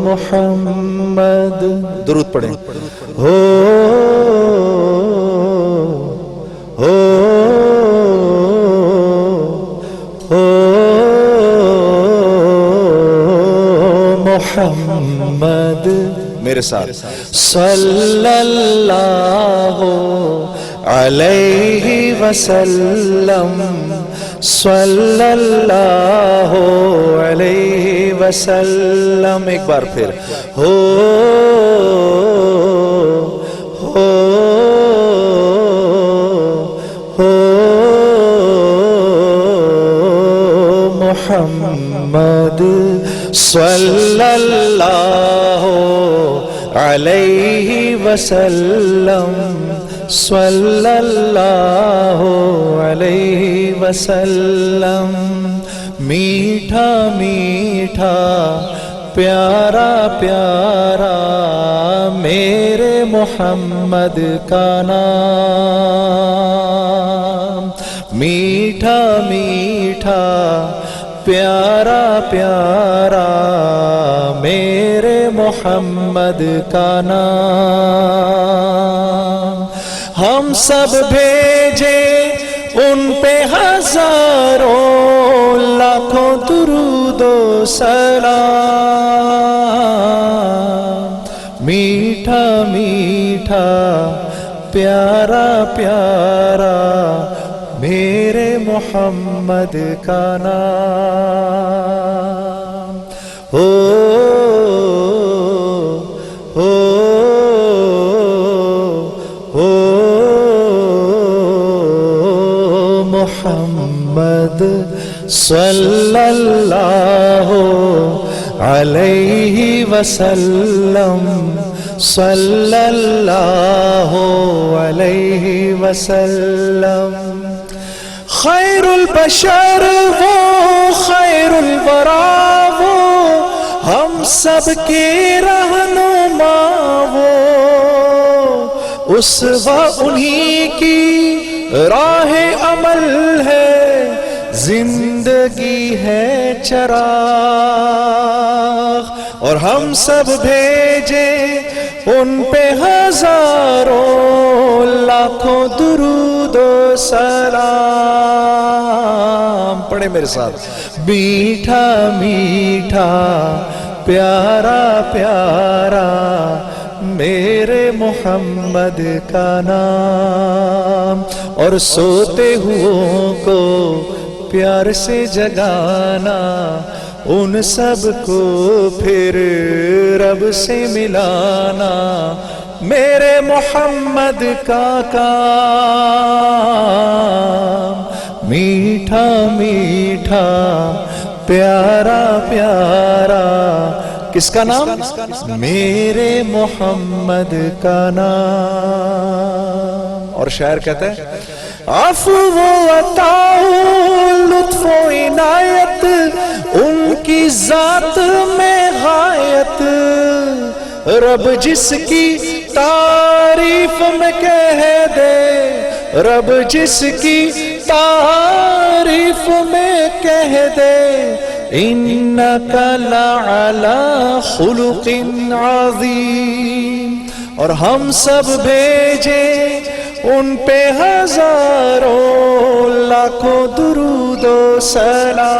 محمد درود پڑھیں. محمد میرے ساتھ. صلی اللہ علیہ وسلم، صلی اللہ علیہ وسلم. ایک بار پھر محمد صلی اللہ علیہ وسلم، صلی اللہ علیہ وسلم. میٹھا میٹھا پیارا پیارا میرے محمد کا نام. میٹھا میٹھا پیارا پیارا میرے محمد کا نام. ہم سب بھیجے ان پہ ہزاروں لاکھوں درود و سلام. میٹھا میٹھا پیارا پیارا میرے محمد کا نام. محمد صلی اللہ علیہ وسلم، صلی اللہ علیہ وسلم. خیر البشر وہ، خیر الورا وہ، ہم سب کے رہنما وہ. اسوہ انہی کی راہ عمل ہے، زندگی ہے چراغ. اور ہم سب بھیجے ان پہ ہزاروں لاکھوں درود و سلام. پڑھے میرے ساتھ. میٹھا میٹھا پیارا پیارا میرے محمد کا نام. اور سوتے ہوں کو پیار سے جگانا، ان سب کو پھر رب سے ملانا، میرے محمد کا کام. میٹھا میٹھا پیارا پیارا کس کا نام؟ میرے محمد کا نام. اور شاعر کہتا ہے عفو و عطا لطف و عنایت ان کی ذات میں غایت. رب جس کی تعریف میں کہہ دے، رب جس کی تعریف میں کہہ دے، انک لعلی خلق عظیم. اور ہم سب بھیجے ان پہ ہزاروں لاکھوں درود و سلام.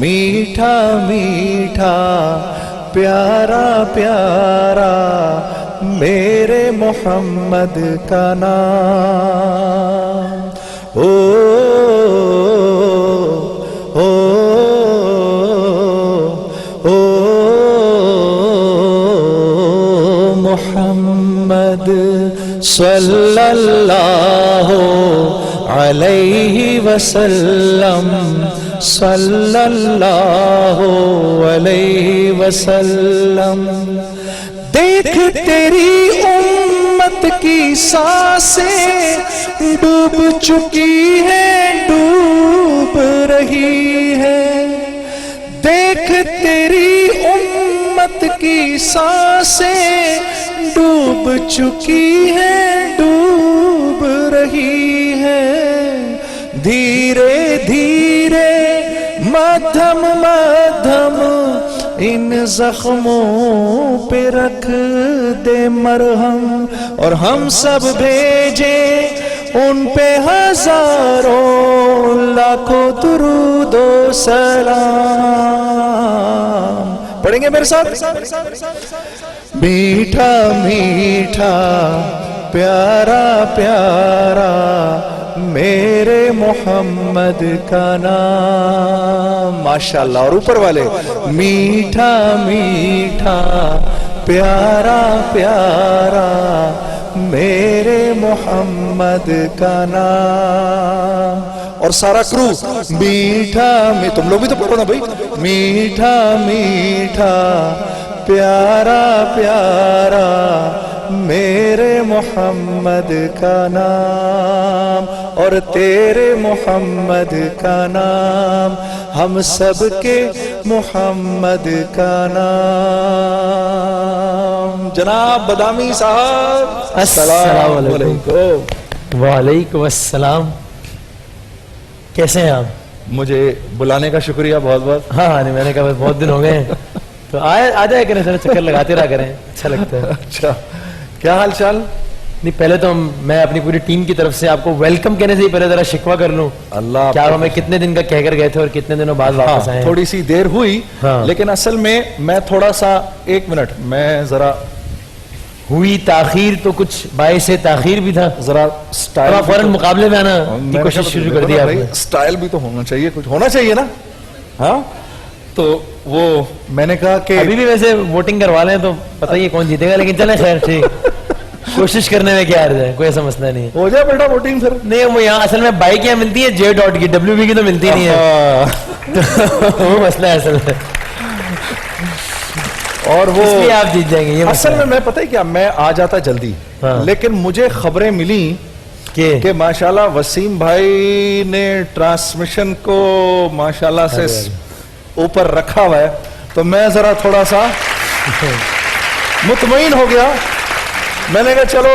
میٹھا میٹھا پیارا پیارا میرے محمد کا نام. محمد صلی اللہ علیہ وسلم، صلی اللہ علیہ وسلم. دیکھ تیری امت کی سانسیں ڈوب چکی ہیں، ڈوب رہی ہے. دیکھ تیری امت کی سانسیں ڈوب چکی ہیں، ڈوب धीरे धीरे मध्यम मध्यम इन जख्मों पे रख दे मरहम, और हम सब भेजे उन पे हजारों लाखों दुरूदो सलाम। पढ़ेंगे मेरे साथ? मीठा मीठा प्यारा प्यारा मेरे मोहम्मद का नाम। माशाल्लाह। और ऊपर वाले, मीठा मीठा प्यारा प्यारा मेरे मोहम्मद का नाम। और सारा क्रू, मीठा में, तुम लोग भी तो पढ़ो ना भाई, मीठा मीठा प्यारा प्यारा मेरे मोहम्मद का नाम, और तेरे मोहम्मद का नाम, हम सब के मोहम्मद का नाम। जनाब बदामी साहब, अस्सलाम वालेकुम। वालेकुम अस्सलाम। कैसे हैं आप? मुझे बुलाने का शुक्रिया बहुत बहुत। हाँ नहीं, मैंने कहा बहुत दिन हो गए हैं तो आ जाए करें, जरा चक्कर लगाते रहा करें, अच्छा लगता है। अच्छा, क्या हाल चाल? नहीं, पहले तो मैं अपनी पूरी टीम की तरफ से आपको वेलकम कहने से ही पहले जरा शिकवा कर लूं। अल्लाह, क्या हमें कितने दिन का कहकर गए थे और कितने दिनों बाद वापस आए? थोड़ी सी देर हुई। हाँ। लेकिन असल में मैं थोड़ा सा, एक मिनट, मैं जरा हुई ताखीर तो कुछ बाइस से ताखीर भी था, जरा स्टाइल फौरन मुकाबले में आना की कोशिश शुरू कर दी आपने। स्टाइल भी तो होना चाहिए, कुछ होना चाहिए ना। हाँ, तो वो मैंने कहा कि अभी भी वैसे वोटिंग करवा लें तो पता ही है कौन जीतेगा, लेकिन चले खैर ठीक, कोशिश करने में क्या अर्ज है, कोई ऐसा मसला नहीं है। हो जाए बेटा वोटिंग फिर। नहीं, वो यहाँ असल में बाइक यहाँ मिलती है जे डॉट की, WB की तो मिलती नहीं है, तो वो मसला है असल में। और वो इसलिए आप जीत जाएंगे ये असल में। मैं पता है क्या, मैं आ जाता जल्दी, हाँ। लेकिन मुझे खबरें मिली कि माशाल्लाह वसीम भाई ने ट्रांसमिशन को माशाल्लाह से ऊपर रखा हुआ है, तो मैं जरा थोड़ा सा मुतमईन हो गया। मैंने कहा चलो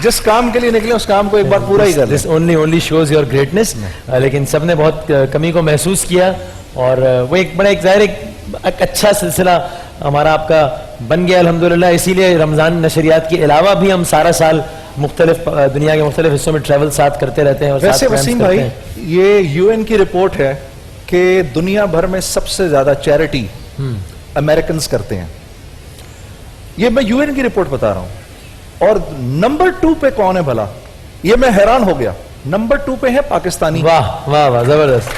जिस काम के लिए निकले उस काम को एक बार पूरा ही कर this only shows your greatness. लेकिन सबने बहुत कमी को महसूस किया, और वो एक बड़ा एक जाहिर एक अच्छा सिलसिला हमारा आपका बन गया अल्हम्दुलिल्लाह। इसीलिए रमजान नशरियात के अलावा भी हम सारा साल मुख्तलिफ दुनिया के मुख्तलिफ हिस्सों में ट्रैवल साथ करते रहते हैं। और वैसे वसीम भाई, ये UN की रिपोर्ट है कि दुनिया भर में सबसे ज्यादा चैरिटी अमेरिकन करते हैं। ये मैं UN की रिपोर्ट बता रहा हूं। और नंबर 2 पे कौन है भला? ये मैं हैरान हो गया। नंबर 2 पे है पाकिस्तानी। वाह वाह वाह, जबरदस्त।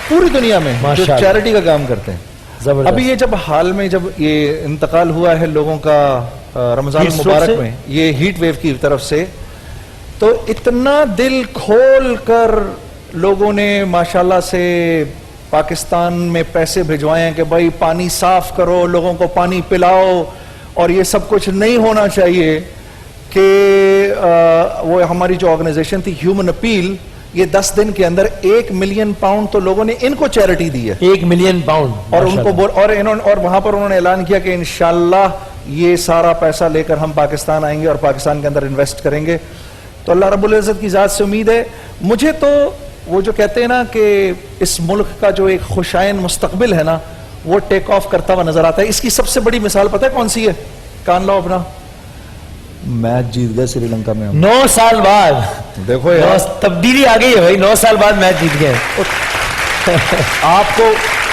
पूरी दुनिया में जो चैरिटी का काम करते हैं। अभी ये जब हाल में जब ये इंतकाल हुआ है लोगों का रमजान मुबारक में, ये हीट वेव की तरफ से, तो इतना दिल खोल कर लोगों ने माशाल्लाह से पाकिस्तान में पैसे भिजवाए हैं कि भाई पानी साफ करो, लोगों को पानी पिलाओ, और ये सब कुछ नहीं होना चाहिए कि वो हमारी जो ऑर्गेनाइजेशन थी ह्यूमन अपील, ये 10 दिन के अंदर 1 मिलियन पाउंड तो लोगों ने इनको चैरिटी दी है। 1 मिलियन पाउंड। और उनको और वहां पर उन्होंने ऐलान किया कि इंशाल्लाह ये सारा पैसा लेकर हम पाकिस्तान आएंगे और पाकिस्तान के अंदर इन्वेस्ट करेंगे। तो अल्लाह रब्बुल इज्जत की जात से उम्मीद है। मुझे तो वो जो कहते हैं ना कि इस मुल्क का जो एक खुशाइन मुस्तकबिल है ना, वो टेक ऑफ करता हुआ नजर आता है। इसकी सबसे बड़ी मिसाल पता है कौन सी है? कान लो अपना, मैच जीत गए श्रीलंका में 9 साल बाद। देखो यार, तब्दीली आ गई है भाई, 9 साल बाद मैच जीत गए।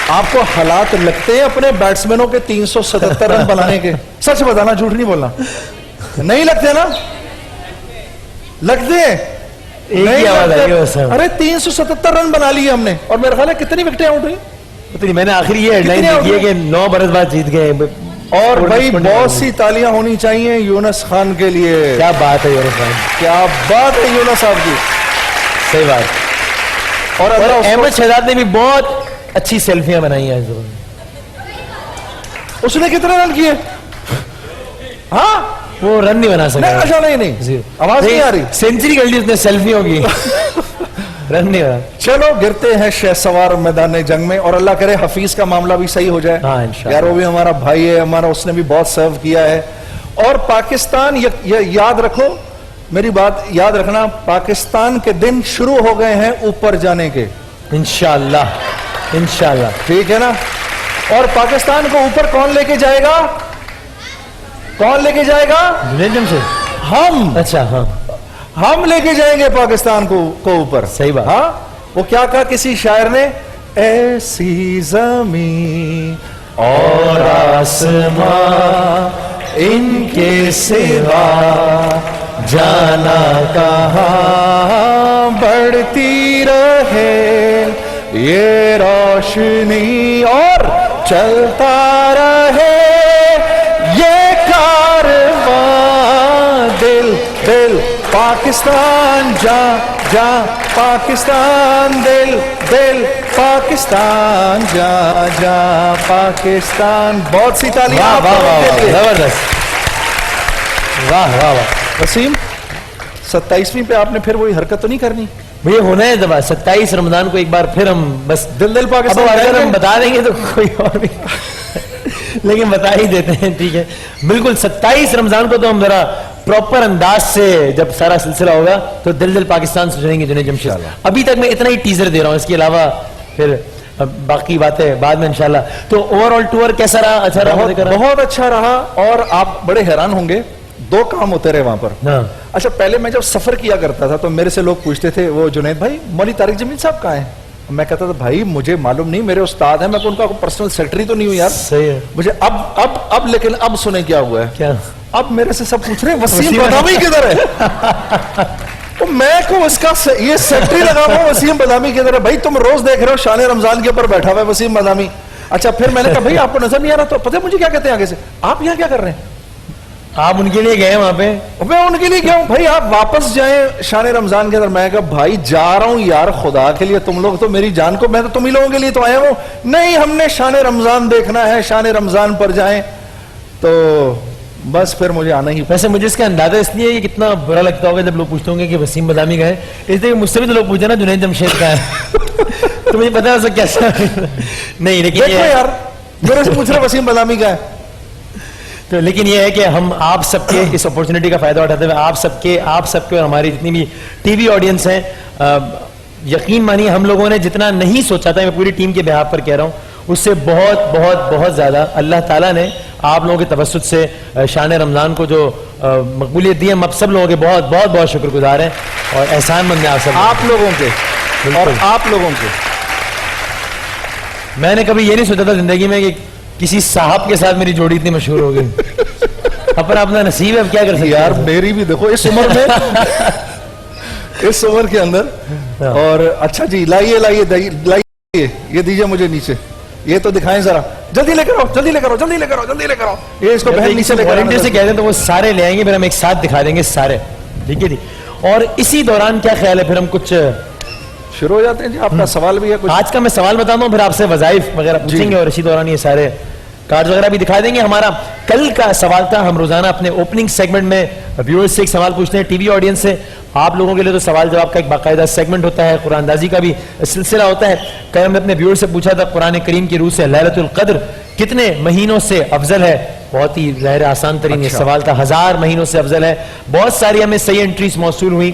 आपको हालात लगते हैं अपने बैट्समैनों के 377 रन बनाने के? सच बताना, झूठ नहीं बोलना। नहीं लगते ना? लगते हैं। नहीं लगते। अरे 377 रन बना लिए हमने, और मेरा ख्याल है कितनी विकेटें आउट हुई? मैंने आखिरी ये हेडलाइन देखी है कि 9 बरस बाद जीत गए। और भाई बहुत सी तालियां होनी चाहिए यूनुस खान के लिए। क्या बात है यूनुस खान, क्या बात है यूनुस साहब की, सही बात। और अहमद शहजाद ने भी बहुत अच्छी सेल्फियां बनाई हैं। उसने कितने रन किए? हाँ, वो रन नहीं बना सका। अच्छा, नहीं आवाज नहीं आ रही। सेंचुरी कर ली उसने सेल्फियों की। रन नहीं बना। चलो गिरते हैं शहसवार मैदान जंग में, और अल्लाह करे हफीज का मामला भी सही हो जाए। हाँ, इंशाअल्लाह। यार वो भी हमारा भाई है, हमारा, उसने भी बहुत सर्व किया है। और पाकिस्तान याद रखो میری بات یاد رکھنا, پاکستان کے دن شروع ہو گئے ہیں اوپر جانے کے, انشاءاللہ انشاءاللہ. ٹھیک ہے نا. اور پاکستان کو اوپر کون لے کے جائے گا؟ کون لے کے جائے گا؟ جنید جمشید. ہم. اچھا ہاں, ہم لے کے جائیں گے پاکستان کو اوپر. صحیح بات. ہاں, وہ کیا کہا کسی شاعر نے, ایسی زمین اور آسمان ان کے سوا جانا کہاں, بڑھتی رہے یہ روشنی اور چلتا رہے یہ کارواں, دل دل پاکستان جا جا پاکستان, دل دل پاکستان جا جا پاکستان. بہت سی تالیاں. واہ واہ واہ, زبردست, واہ واہ واہ. وسیم 27ویں پہ آپ نے پھر وہی حرکت تو نہیں کرنی؟ یہ ہونا ہے دبا 27 رمضان کو ایک بار پھر ہم بس دل دل پاکستان اگر ہم بتا دیں گے تو کوئی اور بھی لیکن بتا ہی دیتے ہیں. ٹھیک ہے, بالکل 27 رمضان کو تو ہم ذرا پراپر انداز سے جب سارا سلسلہ ہوگا تو دل دل پاکستان سنیں گے جنید جمشید. ابھی تک میں اتنا ہی ٹیزر دے رہا ہوں, اس کے علاوہ پھر باقی باتیں بعد میں انشاءاللہ. تو اوور آل ٹور کیسا رہا؟ اچھا رہا؟ بہت اچھا رہا. اور آپ بڑے حیران ہوں گے, 2 کام ہوتے رہے وہاں پر. اچھا, پہلے میں جب سفر کیا کرتا تھا تو میرے سے لوگ پوچھتے تھے, وہ جنید بھائی مولوی طارق جمیل صاحب کہاں ہیں؟ میں کہتا تھا بھائی مجھے معلوم نہیں, میرے استاد ہیں, میں ان کا پرسنل سیکرٹری تو نہیں ہوں یار. صحیح ہے مجھے اب لیکن اب سنیں کیا ہوا ہے. کیا؟ اب میرے سے سب پوچھ رہے ہیں وسیم بادامی کدھر ہے؟ میں کو اس کا یہ سیکرٹری لگا ہوا ہوں, وسیم بادامی کدھر ہے؟ بھائی تم روز دیکھ رہے ہو شان رمضان کے اوپر بیٹھا ہوا ہے وسیم بادامی. اچھا, پھر میں نے کہا بھائی آپ کو نظر نہیں آ رہا, تو پتہ مجھے کیا کہتے ہیں آگے سے, آپ یہاں کیا کر رہے ہیں؟ آپ ان کے لیے گئے وہاں پہ؟ میں ان کے لیے گیا ہوں. بھائی آپ واپس جائیں شان رمضان کے اندر. میں کہا بھائی جا رہا ہوں یار خدا کے لیے, تم لوگ تو میری جان کو, میں تو تم ہی لوگوں کے لیے تو آیا ہوں. نہیں, ہم نے شان رمضان دیکھنا ہے, شان رمضان پر جائیں. تو بس پھر مجھے آنا ہی. ویسے مجھے اس کا اندازہ اس لیے یہ کتنا برا لگتا ہوگا جب لوگ پوچھتے ہوں گے کہ وسیم بادامی کا ہے, اس لیے مجھ سے بھی تو لوگ پوچھے نا جنید جمشید کا ہے تو مجھے پتا ہے کیسا نہیں, لیکن یار میرے سے پوچھ رہے وسیم بادامی کا ہے. تو لیکن یہ ہے کہ ہم آپ سب کے اس اپورچونٹی کا فائدہ اٹھاتے ہوئے آپ سب کے اور ہماری جتنی بھی ٹی وی آڈینس ہیں, یقین مانیے ہم لوگوں نے جتنا نہیں سوچا تھا, میں پوری ٹیم کے بہاف پر کہہ رہا ہوں, اس سے بہت بہت بہت زیادہ اللہ تعالیٰ نے آپ لوگوں کے توسط سے شان رمضان کو جو مقبولیت دی ہے, ہم اب سب لوگوں کے بہت بہت بہت شکر گزار ہیں اور احسان مند ہیں آپ لوگوں کے. اور آپ لوگوں کے میں نے کبھی یہ نہیں سوچا تھا زندگی میں کہ کسی صاحب کے ساتھ میری جوڑی اتنی مشہور ہو گئی. اپنا نصیب ہے, اب کیا کر سکتے یار. میری بھی دیکھو اس عمر میں اس عمر کے اندر. اور اچھا جی, لائیے یہ دیجیے مجھے نیچے, یہ تو دکھائیں ذرا, جلدی لے کر آؤ. یہ اس کو بہن نیچے لے کر سے کہہ دیں تو وہ سارے لے آئیں گے, پھر ہم ایک ساتھ دکھا دیں گے سارے. ٹھیک ہے جی. اور اسی دوران کیا خیال ہے پھر ہم کچھ شروع ہو جاتے ہیں جی. آپ کا سوال بھی ہے کچھ؟ آج کا میں سوال بتاتا ہوں, پھر آپ سے وظائف وغیرہ پوچھیں گے اور اسی دوران یہ سارے کارڈ وغیرہ بھی دکھا دیں گے. ہمارا کل کا سوال تھا, ہم روزانہ اپنے اوپننگ سیگمنٹ میں ویورز سے ایک سوال پوچھتے ہیں, ٹی وی آڈینس سے. آپ لوگوں کے لیے تو سوال جواب کا ایک باقاعدہ سیگمنٹ ہوتا ہے, قرآن اندازی کا بھی سلسلہ ہوتا ہے. کل ہم نے اپنے ویور سے پوچھا تھا قرآن کریم کی روح سے لیلۃ القدر کتنے مہینوں سے افضل ہے. بہت ہی ظاہر آسان ترین یہ سوال تھا, 1000 مہینوں سے افضل ہے. بہت ساری ہمیں صحیح انٹریز موصول ہوئی.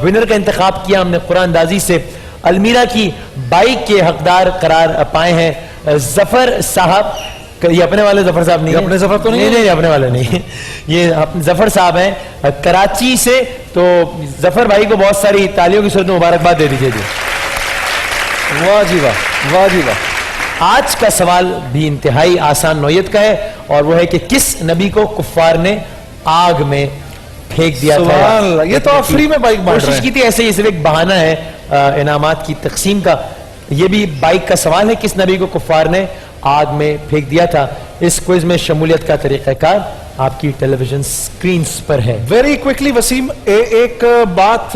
ونر کا انتخاب کیا ہم نے قرآن اندازی سے. المیرا کی بائک کے حقدار قرار پائے ہیں ظفر صاحب. یہ اپنے والے ظفر صاحب نہیں, اپنے ظفر تو نہیں, اپنے والے نہیں, یہ ظفر صاحب ہیں کراچی سے. تو ظفر بھائی کو بہت ساری تالیوں کی صورت میں مبارکباد دے دیجیے جی. واہ جی واہ, واہ جی واہ. آج کا سوال بھی انتہائی آسان نوعیت کا ہے, اور وہ ہے کہ کس نبی کو کفار نے آگ میں پھینک دیا تھا. سبحان اللہ, یہ تو آپ فری میں بائک بانٹ رہے ہیں. کوشش کی تھی ایسے, یہ صرف ایک بہانہ ہے انعامات کی تقسیم کا. یہ بھی بائک کا سوال ہے, کس نبی کو کفار نے آگ میں پھینک دیا تھا. اس کوئز میں شمولیت کا طریقہ کار آپ کی ٹیلی ویژن سکرینز پر ہے. ویری کوئکلی وسیم, ایک بات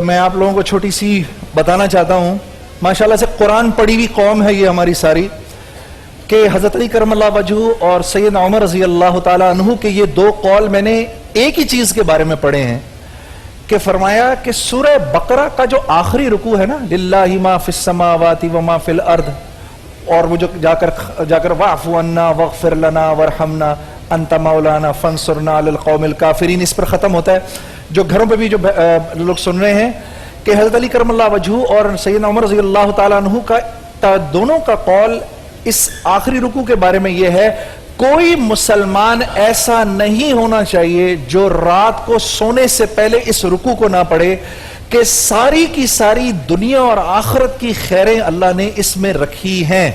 میں آپ لوگوں کو چھوٹی سی بتانا چاہتا ہوں. ماشاءاللہ سے قرآن پڑھی ہوئی قوم ہے یہ ہماری ساری, کہ حضرت علی کرم اللہ وجہہ اور سیدنا عمر رضی اللہ تعالیٰ عنہ کے یہ 2 قول میں نے ایک ہی چیز کے بارے میں پڑھے ہیں, کہ فرمایا کہ سورہ بقرہ کا جو آخری رکوع ہے نا, للہ ما فی السماوات و ما فی الارض, اور وہ جو جا کر واعف عنا واغفر لنا وارحمنا انت مولانا فانصرنا علی القوم الکافرین, اس پر ختم ہوتا ہے. जो घरों पे भी जो लोग सुन रहे हैं कि हज़रत अली करमल्लाह वजहू और सैयदना उमर रज़ी अल्लाह ताला अन्हु का दोनों का कौल इस आखिरी रुकू के बारे में यह है, कोई मुसलमान ऐसा नहीं होना चाहिए जो रात को सोने से पहले इस रुकू को ना पढ़े, कि सारी की सारी दुनिया और आखिरत की खैरें अल्लाह ने इसमें रखी हैं।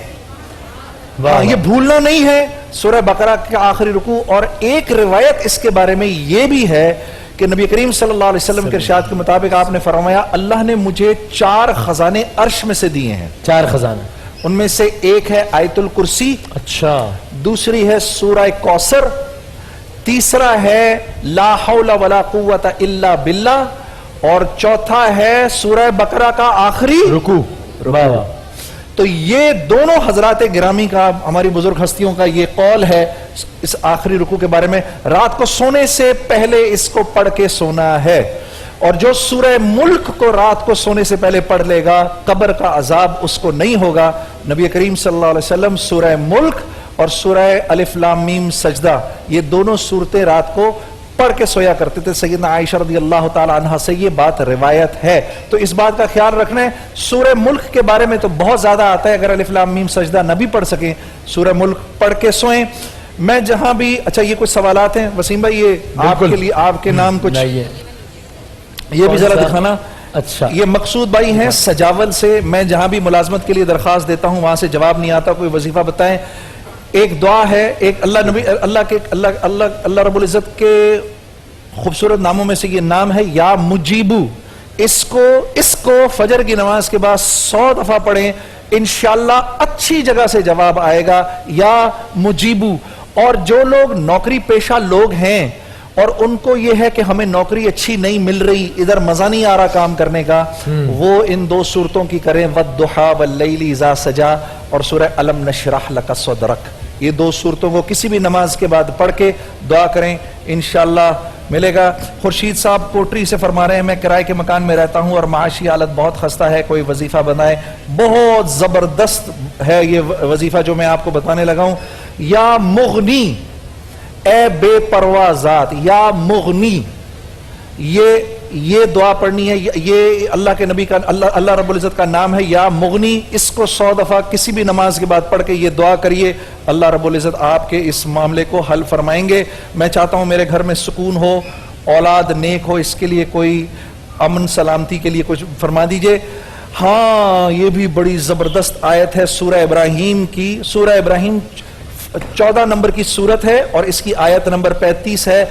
ये भूलना नहीं है सूरह बकरा का आखिरी रुकू। और एक रिवायत इसके बारे में यह भी है कि नबी करीम सल्लल्लाहु अलैहि वसल्लम के इरशाद के मुताबिक आपने फरमाया, अल्लाह ने मुझे 4 खजाने अर्श में से दिए हैं। 4 खजाने, उनमें से एक है आयतुल कुर्सी, अच्छा, दूसरी है सूरह कौसर, तीसरा है ला हौला वला कुव्वता इल्ला बिल्लाह, और चौथा है सूरह बकरा का आखिरी रुकू। तो ये दोनों हजरात गिरामी का, हमारी बुजुर्ग हस्तियों का ये कौल है इस आखिरी रुकू के बारे में, रात को सोने से पहले इसको पढ़ के सोना है। और जो सूरह मुल्क को रात को सोने से पहले पढ़ लेगा, कब्र का अजाब उसको नहीं होगा। नबी करीम सल्लल्लाहु अलैहि वसल्लम सूरह मुल्क और सूरह अलिफ लाम मीम सजदा, ये दोनों सूरतें रात को पढ़ के सोया करते थे। सैयदना आयशा रज़ी अल्लाह ताला अन्हा से ये बात रिवायत है। तो इस बात का ख्याल रखना है। सूरह मुल्क के बारे में तो बहुत ज्यादा आता है, अगर अलिफ लाम मीम सजदा न भी पढ़ सकें, सूरह मुल्क पढ़ के सोएं। मैं जहां भी, अच्छा ये कुछ सवालात हैं वसीम भाई, ये आपके लिए, आपके नाम कुछ ये भी जरा दिखाना। अच्छा, ये मकसूद भाई हैं सजावल से, मैं जहां भी मुलाजमत के लिए दरखास्त देता हूं वहां से जवाब नहीं आता, कोई वजीफा बताएं। एक दुआ है, एक अल्लाह रब्बुल इज्जत के खूबसूरत नामों में से ये नाम है या मुजीबू। इसको फजर की नमाज के बाद 100 दफा पढ़ें, इंशाअल्लाह अच्छी जगह से जवाब आएगा, या मुजीबू। और जो लोग नौकरी पेशा लोग हैं और उनको ये है कि हमें नौकरी अच्छी नहीं मिल रही, इधर मजा नहीं आ रहा काम करने का, वो इन 2 सूरतों की करें, वद्दुहा वल्लैली इज़ा सजा और सूरह अलम नशरह लका सदरक। ये 2 सूरतों को किसी भी नमाज के बाद पढ़ के दुआ करें, इंशाअल्लाह मिलेगा। खुर्शीद साहब कोटरी से फरमा रहे हैं, मैं किराए के मकान में रहता हूं और माशी हालत बहुत खस्ता है, कोई वजीफा बनाए। बहुत जबरदस्त है ये वजीफा जो मैं आपको बताने लगा हूं। या मुगनी ए बेपरवाह जात, या मुगनी, ये दुआ पढ़नी है। ये अल्लाह के नबी का, अल्लाह रब्बुल इज्जत का नाम है या मुगनी। इसको 100 दफा किसी भी नमाज के बाद पढ़ के ये दुआ करिए, अल्लाह रब्बुल इज्जत आपके इस मामले को हल फरमाएंगे। मैं चाहता हूं मेरे घर में सुकून हो, औलाद नेक हो, इसके लिए कोई अमन सलामती के लिए कुछ फरमा दीजिए। हाँ, ये भी बड़ी जबरदस्त आयत है सूरह इब्राहिम की। सूरह इब्राहिम 14 नंबर की सूरत है और इसकी आयत नंबर 35 है।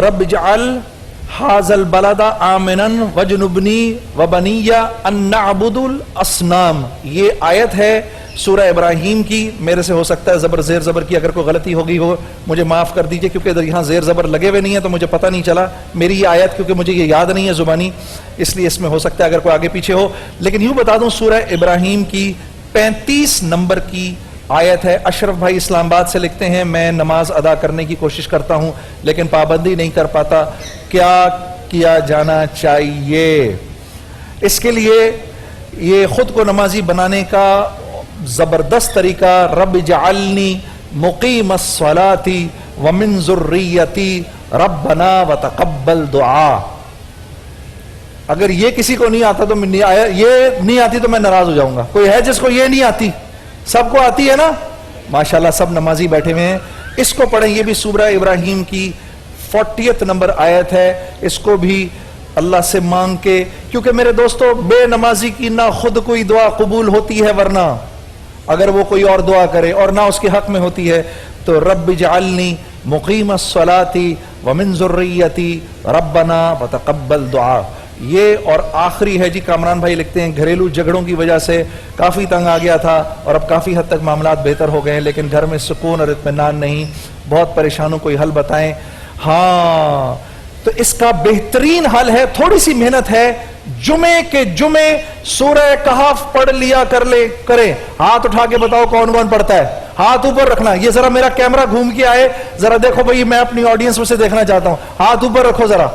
रब जअल हाजल बलदा आमिनन वजनुबनी वबनिया अन नअबुदुल असनाम। ये आयत है सूरह इब्राहिम की। मेरे से हो सकता है ज़बर ज़ेर ज़बर की अगर कोई गलती होगी हो मुझे माफ़ कर दीजिए, क्योंकि इधर यहाँ ज़ेर ज़बर लगे हुए नहीं है तो मुझे पता नहीं चला मेरी ये आयत, क्योंकि मुझे ये याद नहीं है ज़ुबानी, इसलिए इसमें हो सकता है अगर कोई आगे पीछे हो। लेकिन यूँ बता दूँ, सूरह इब्राहिम की 35 नंबर की आयत है। अशरफ भाई इस्लामाबाद से लिखते हैं, मैं नमाज अदा करने की कोशिश करता हूँ लेकिन पाबंदी नहीं कर पाता, क्या किया जाना चाहिए? इसके लिए ये खुद को नमाजी बनाने का जबरदस्त तरीका, रब जअलनी मुकीमस सलाती व मिन ज़ुर्रियती रब्बना व तक़ब्बल दुआ। अगर ये किसी को नहीं आता तो ये नहीं आती तो मैं नाराज हो जाऊंगा। कोई है जिसको ये नहीं आती? सबको आती है ना, माशाल्लाह, सब नमाजी बैठे हुए हैं। इसको पढ़ें, ये भी सूरह इब्राहिम की 40th नंबर आयत है। इसको भी अल्लाह से मांग के, क्योंकि मेरे दोस्तों बेनमाजी की ना खुद कोई दुआ कबूल होती है, वरना अगर वो कोई और दुआ करे, और ना उसके हक में होती है। तो रब्बि जअलनी मुकीमस सलाती व मिन ज़ुर्रियती रब्बना व तक़ब्बल दुआ। ये और आखिरी है जी, कामरान भाई लिखते हैं, घरेलू झगड़ों की वजह से काफ़ी तंग आ गया था और अब काफ़ी हद तक मामलात बेहतर हो गए हैं, लेकिन घर में सुकून और इत्मीनान नहीं, बहुत परेशान हूं, कोई हल बताएं। हाँ, तो इसका बेहतरीन हल है, थोड़ी सी मेहनत है, जुमे के जुमे सूरह कहफ पढ़ लिया करें। हाथ उठा के बताओ कौन कौन पढ़ता है, हाथ ऊपर रखना। ये जरा मेरा कैमरा घूम के आए, जरा देखो भाई, मैं अपनी ऑडियंस में से देखना चाहता हूं। हाथ ऊपर रखो, जरा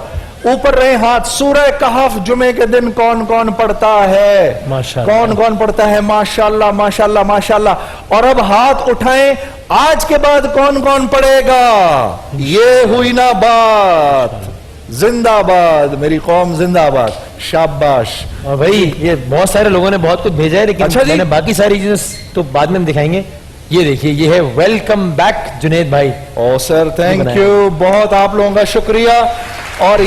ऊपर रहे हाथ। सूरह कहफ जुमे के दिन कौन कौन पढ़ता है? माशाअल्लाह, कौन कौन पढ़ता है? माशाअल्लाह माशाअल्लाह माशाअल्लाह। और अब हाथ उठाएं, आज के बाद कौन कौन पढ़ेगा? ये हुई ना बात, जिंदाबाद, मेरी कौम जिंदाबाद, शाबाश। और भाई ये बहुत सारे लोगों ने बहुत कुछ भेजा है, लेकिन अच्छा जी। मैंने बाकी सारी चीजें तो बाद में हम दिखाएंगे। ये देखिए, ये है वेलकम बैक जुनेद भाई। ओ सर, थैंक यू, बहुत आप लोगों का शुक्रिया। और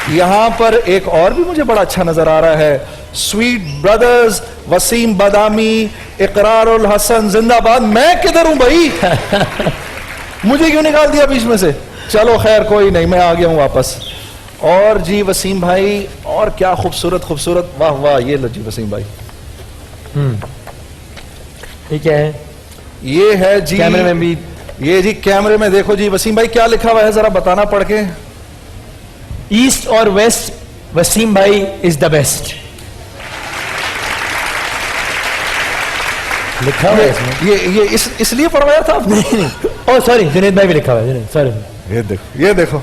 यहाँ पर एक और भी मुझे बड़ा अच्छा नजर आ रहा है, स्वीट ब्रदर्स, वसीम बदामी, इकरारुल हसन जिंदाबाद। मैं किधर हूं भाई? मुझे क्यों निकाल दिया बीच में से? चलो खैर कोई नहीं, मैं आ गया हूं वापस। और जी वसीम भाई, और क्या खूबसूरत खूबसूरत, वाह वाह, ये लो जी वसीम भाई। ये क्या है? ये है जी कैमरे में भी, ये जी कैमरे में देखो जी वसीम भाई, क्या लिखा हुआ है जरा बताना पढ़ के। ईस्ट और वेस्ट, वसीम भाई इज द बेस्ट लिखा हुआ है इसमें। ये इसलिए पढ़वाया था आपने? ओह सॉरी, जुनेद भाई भी लिखा हुआ है, जुनेद, सॉरी। ये देखो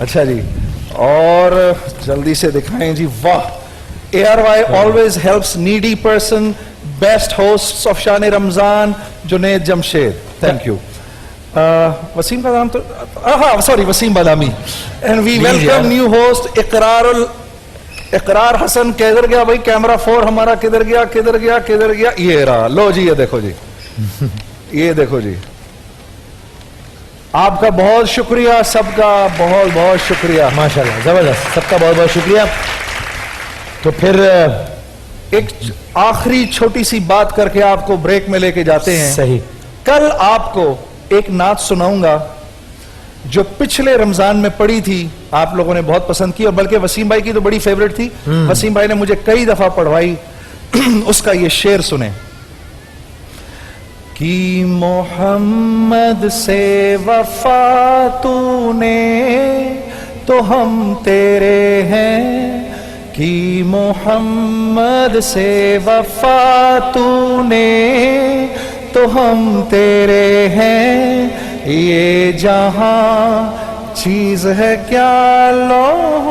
अच्छा जी, और जल्दी से दिखाएं जी। वाह, ARY always helps needy person, best hosts of Shan Ramzan, Junaid Jamshed, thank you. Waseem का नाम तो हाँ sorry, Waseem Badami. And we welcome new host Iqrar Hasan. किधर गया भाई कैमरा 4 हमारा? किधर गया किधर गया किधर गया? ये रहा, लो जी, ये देखो जी ये देखो जी। आपका बहुत शुक्रिया, सबका बहुत बहुत शुक्रिया, माशाल्लाह, जबरदस्त, सबका बहुत बहुत शुक्रिया। तो फिर एक आखिरी छोटी सी बात करके आपको ब्रेक में लेके जाते हैं। सही। कल आपको एक नात सुनाऊंगा जो पिछले रमजान में पढ़ी थी, आप लोगों ने बहुत पसंद की, और बल्कि वसीम भाई की तो बड़ी फेवरेट थी। वसीम भाई ने मुझे कई दफा पढ़वाई। उसका ये शेर सुने कि मोहम्मद से वफा तूने तो हम तेरे हैं, कि मोहम्मद से वफा तूने तो हम तेरे हैं, ये जहां चीज है क्या लौह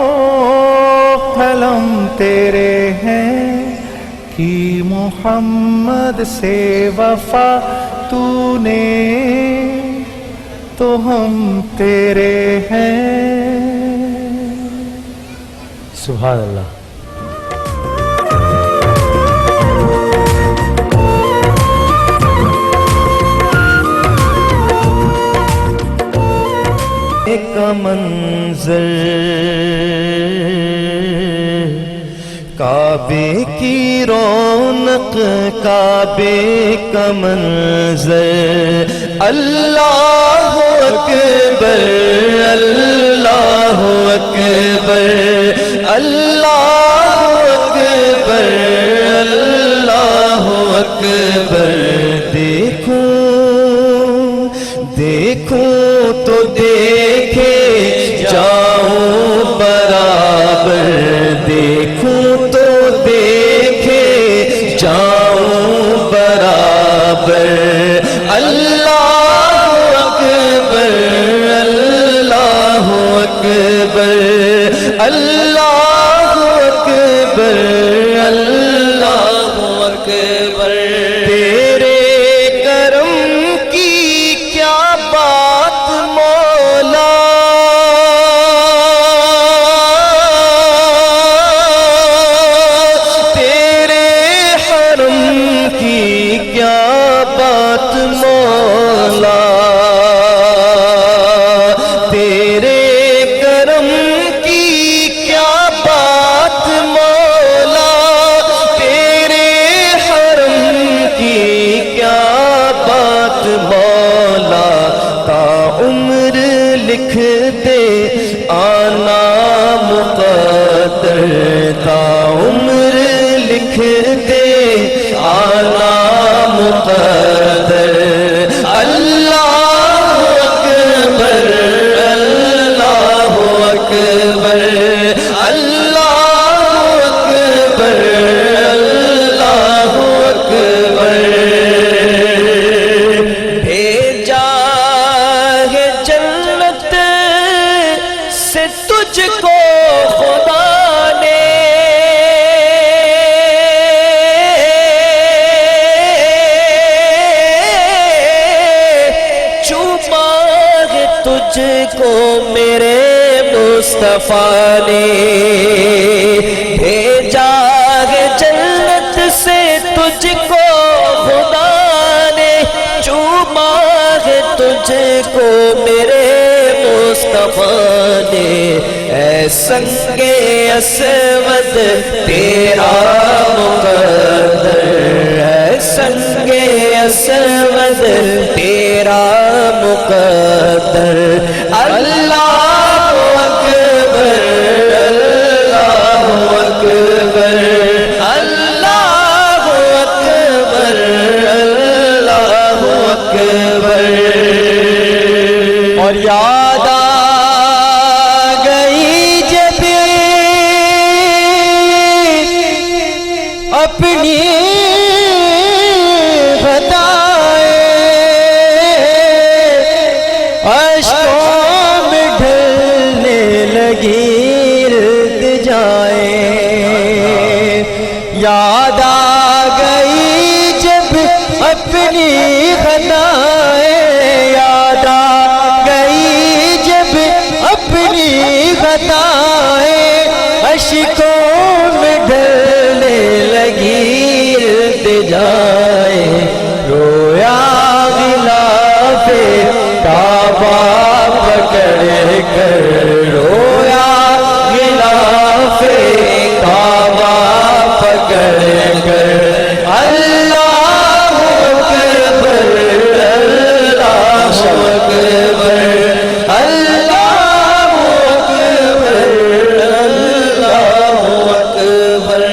कलम तेरे हैं, कि मोहम्मद से वफा तूने तो हम तेरे हैं। सुभान अल्लाह। का मंजर काबे की रौनक, काबे का मंजर, अल्लाह अकबर अल्लाह अकबर अल्लाह अकबर अल्लाह अकबर। देखो देखो तो देखे जाऊं बराबर, देखूं तो देखे जाऊं बराबर, अल्लाह अकबर अल्लाह अकबर अल्लाह अकबर अल्लाह अकबर। तेरे करम की क्या बात मौला, तेरे हरम की क्या बात मौला, तेरे करम की क्या बात मौला, तेरे हरम की क्या बात मौला। ता उम्र लिख दे आना मुक़द्दर, ता उम्र लिख दे आना मुक़द्दर, अल्लाह अकबर अल्लाह अकबर अल्लाह अकबर अल्लाह अकबर। भेजा है जन्नत से तुझको खुदा ने, चुमा है تجھ کو میرے مصطفیٰ نے بھیجا ہے جنت سے تجھ کو خدا نے چوما ہے تجھ کو میرے مصطفیٰ نے اے سنگ اسود تیرا مقدر ہے سنگ اسود تیرا مقدر اللہ اکبر اللہ اکبر اللہ اکبر اللہ اکبر اور یاد آ گئی جب اپنی اشکوں میں ڈھلنے لگی التجائیں یاد آ گئی جب اپنی خطائیں یاد آ گئی جب اپنی خطائیں اشکوں میں ڈھلنے لگی التجائیں رویا غلاف کعبہ پکڑ کر رویا غلاف کعبہ پکڑ کر اللہ اکبر اللہ اکبر اللہ اکبر اللہ اکبر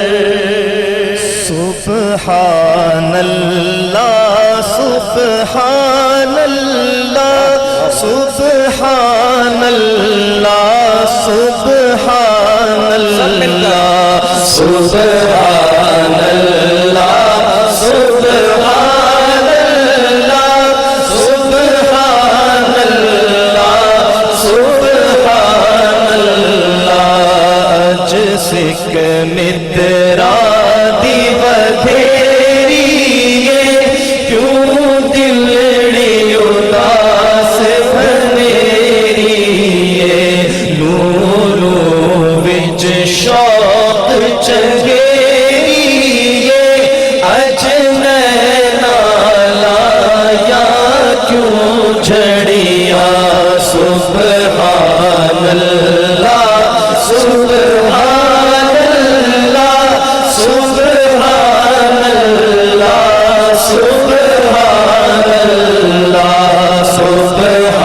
سبحان اللہ سبحان اللہ سبحان اللہ سبحان اللہ سبحان اللہ سبحان اللہ سبحان اللہ سبحان اللہ جس کے مترا دی بدھیری کیوں دلڑی اداس بھنیری لو لو وچ شوق چنگیری اج نینا لایا کیوں جھڑیا سبحان اللہ سبحان اللہ سبحان اللہ سبحان اللہ سبحان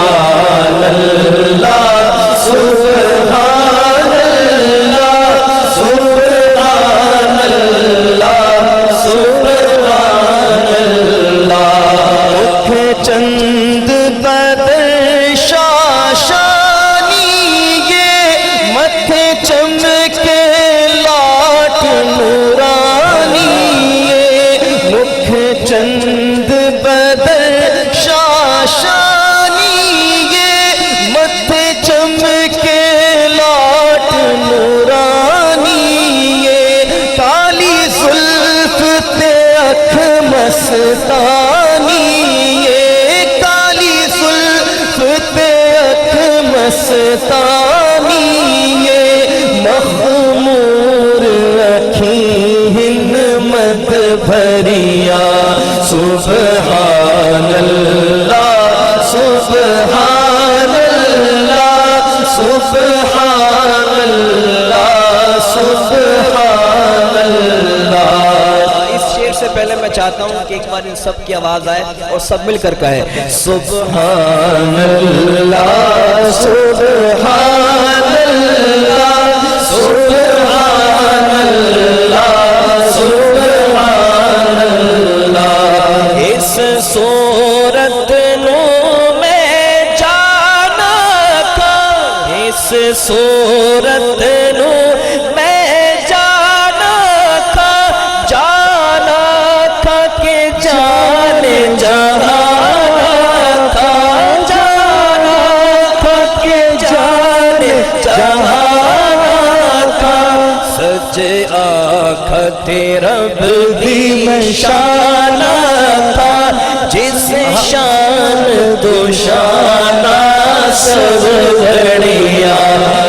اللہ سبحان اللہ سبحان اللہ سبحان اللہ اٹھ چند بدر شاشانی یہ متھے چمکے لاٹ نورانی یہ مکھ چند بدر شاشانی یہ متھے چمکے لاٹ نورانی یہ کالی زلف تے اکھ مستانی یہ کالی زلف تے اکھ مستانی یہ مخمور اکھیں ہمت بھریا سبحان اللہ سبحان اللہ سبحان اللہ سبحان اللہ اس شعر سے پہلے میں چاہتا ہوں کہ ایک بار ان سب کی آواز آئے اور سب مل کر کہیں سبحان اللہ سبحان اللہ سبحان اللہ سبحان اللہ اس صورت نو میں جانا تھا اس صورت نو میں جانا تھا کہ جان جہاں تھا جانا تھا کہ جان جہاں تھا سچ آنکھ رب دی نشانہ تھا جس شان دو شانہ سب بڑھیا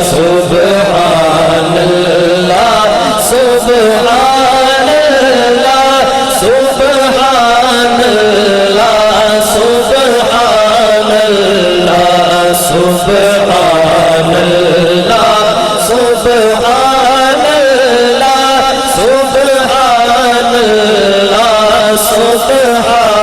سبحان اللہ سبحان اللہ سبحان اللہ سبحان اللہ سبحان اللہ سبحان اللہ سبحان اللہ سبحان